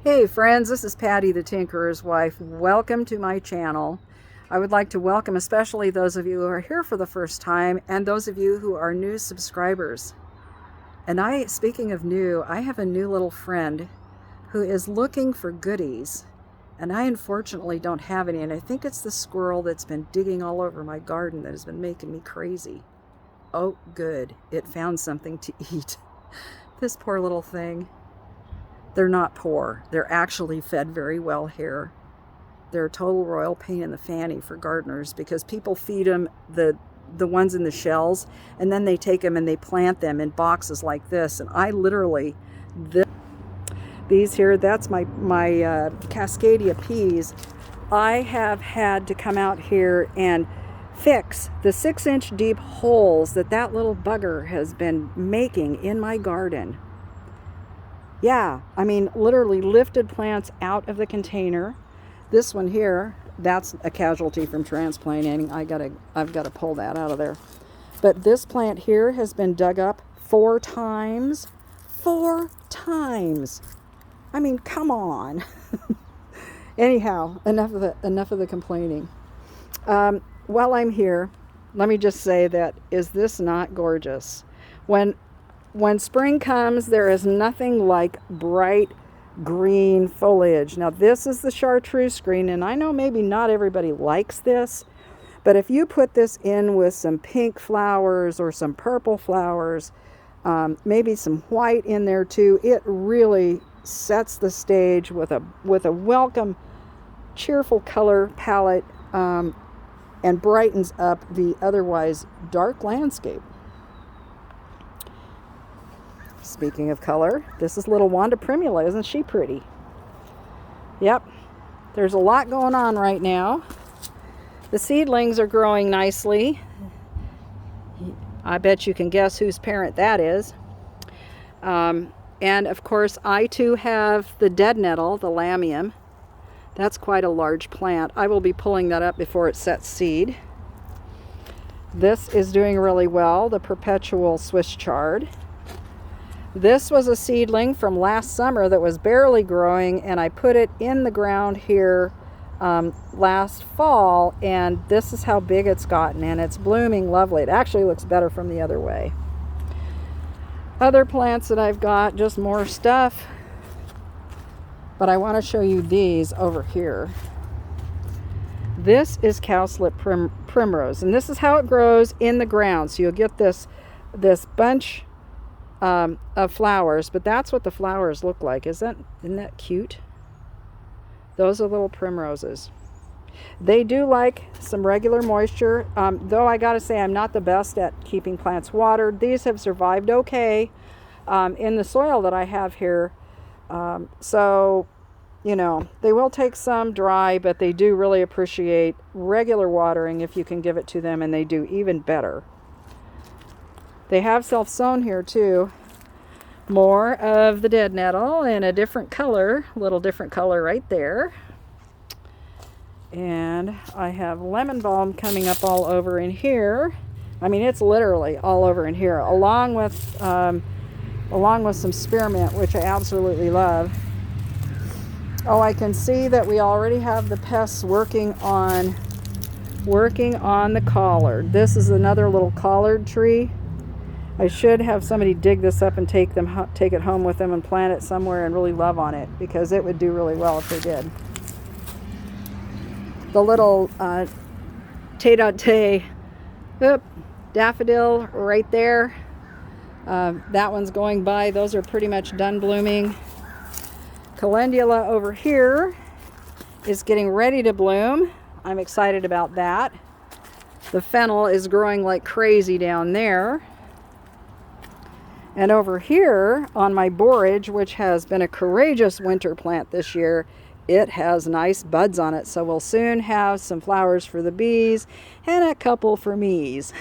Hey friends, this is Patty the Tinkerer's wife. Welcome to my channel. I would like to welcome especially those of you who are here for the first time and those of you who are new subscribers. And speaking of new, I have a new little friend who is looking for goodies, and I unfortunately don't have any, and I think it's the squirrel that's been digging all over my garden that has been making me crazy. Oh good, it found something to eat. This poor little thing. They're not poor. They're actually fed very well here. They're a total royal pain in the fanny for gardeners because people feed them the ones in the shells, and then they take them and they plant them in boxes like this. And I literally, these here, that's my Cascadia peas. I have had to come out here and fix the 6-inch deep holes that little bugger has been making in my garden. Yeah, I mean, literally lifted plants out of the container. This one here, that's a casualty from transplanting. I've got to pull that out of there. But this plant here has been dug up 4 times. 4 times. I mean, come on. Anyhow, enough of the complaining. While I'm here, let me just say that, is this not gorgeous? When spring comes, there is nothing like bright green foliage. Now, this is the chartreuse green, and I know maybe not everybody likes this, but if you put this in with some pink flowers or some purple flowers, maybe some white in there too, it really sets the stage with a welcome, cheerful color palette, and brightens up the otherwise dark landscape. Speaking of color, this is little Wanda primula. Isn't she pretty? Yep. There's a lot going on right now. The seedlings are growing nicely. I bet you can guess whose parent that is. And of course, I too have the dead nettle, the lamium. That's quite a large plant. I will be pulling that up before it sets seed. This is doing really well, the perpetual Swiss chard. This was a seedling from last summer that was barely growing, and I put it in the ground here last fall, and this is how big it's gotten, and it's blooming lovely. It actually looks better from the other way. Other plants that I've got, just more stuff, but I want to show you these over here. This is Cowslip primrose, and this is how it grows in the ground. So you'll get this bunch of flowers, but that's what the flowers look like. Isn't that cute? Those are little primroses. They do like some regular moisture, though I gotta say I'm not the best at keeping plants watered. These have survived okay in the soil that I have here, so you know, they will take some dry, but they do really appreciate regular watering if you can give it to them, and they do even better. They have self-sown here too. More of the dead nettle in a different color, a little different color right there. And I have lemon balm coming up all over in here. I mean, it's literally all over in here, along with some spearmint, which I absolutely love. Oh, I can see that we already have the pests working on the collard. This is another little collard tree. I should have somebody dig this up and take it home with them and plant it somewhere and really love on it, because it would do really well if they did. The little daffodil right there. That one's going by. Those are pretty much done blooming. Calendula over here is getting ready to bloom. I'm excited about that. The fennel is growing like crazy down there. And over here on my borage, which has been a courageous winter plant this year, it has nice buds on it. So we'll soon have some flowers for the bees and a couple for me's.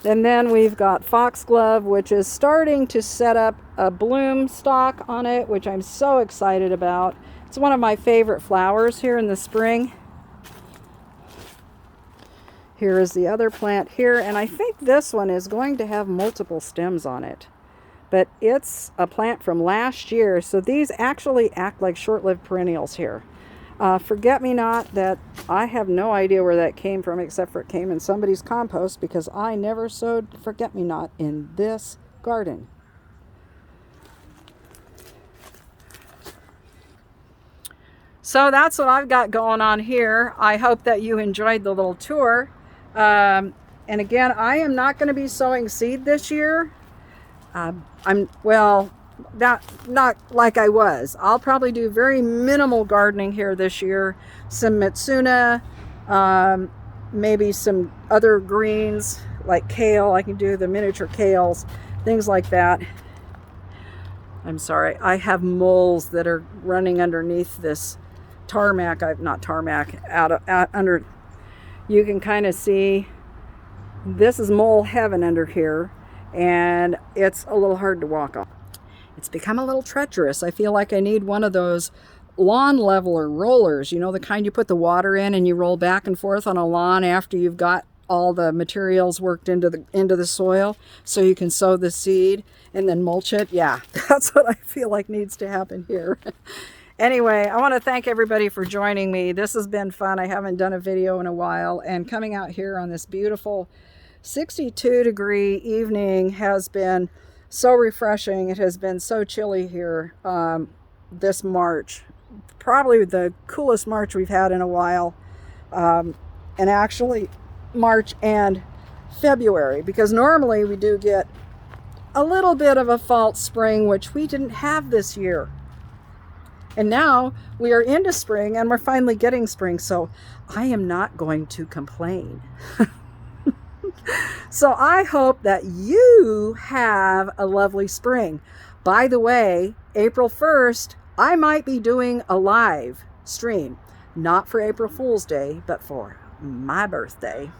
And then we've got foxglove, which is starting to set up a bloom stalk on it, which I'm so excited about. It's one of my favorite flowers here in the spring. Here is the other plant here, and I think this one is going to have multiple stems on it. but it's a plant from last year. So these actually act like short-lived perennials here. Forget-me-not, that I have no idea where that came from, except for it came in somebody's compost, because I never sowed forget-me-not in this garden. So that's what I've got going on here. I hope that you enjoyed the little tour. And again, I am not going to be sowing seed this year. Not like I was. I'll probably do very minimal gardening here this year. Some Mitsuna, maybe some other greens like kale. I can do the miniature kales, things like that. I'm sorry, I have moles that are running underneath this tarmac. Not tarmac, out under. You can kind of see this is mole heaven under here, and it's a little hard to walk on. It's become a little treacherous. I feel like I need one of those lawn leveler rollers, you know, the kind you put the water in and you roll back and forth on a lawn after you've got all the materials worked into the soil, so you can sow the seed and then mulch it. Yeah, that's what I feel like needs to happen here. Anyway, I want to thank everybody for joining me. This has been fun. I haven't done a video in a while, and coming out here on this beautiful 62-degree evening has been so refreshing. It has been so chilly here this March. Probably the coolest March we've had in a while. And actually March and February, because normally we do get a little bit of a false spring, which we didn't have this year. And now we are into spring and we're finally getting spring. So I am not going to complain. So I hope that you have a lovely spring. By the way, April 1st, I might be doing a live stream, not for April Fool's Day, but for my birthday.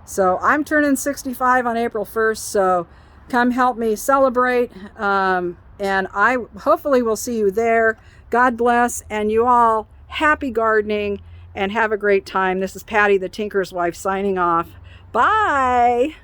So I'm turning 65 on April 1st, so come help me celebrate. And I hopefully will see you there. God bless, and you all happy gardening and have a great time. This is Patty, the Tinker's Wife, signing off. Bye.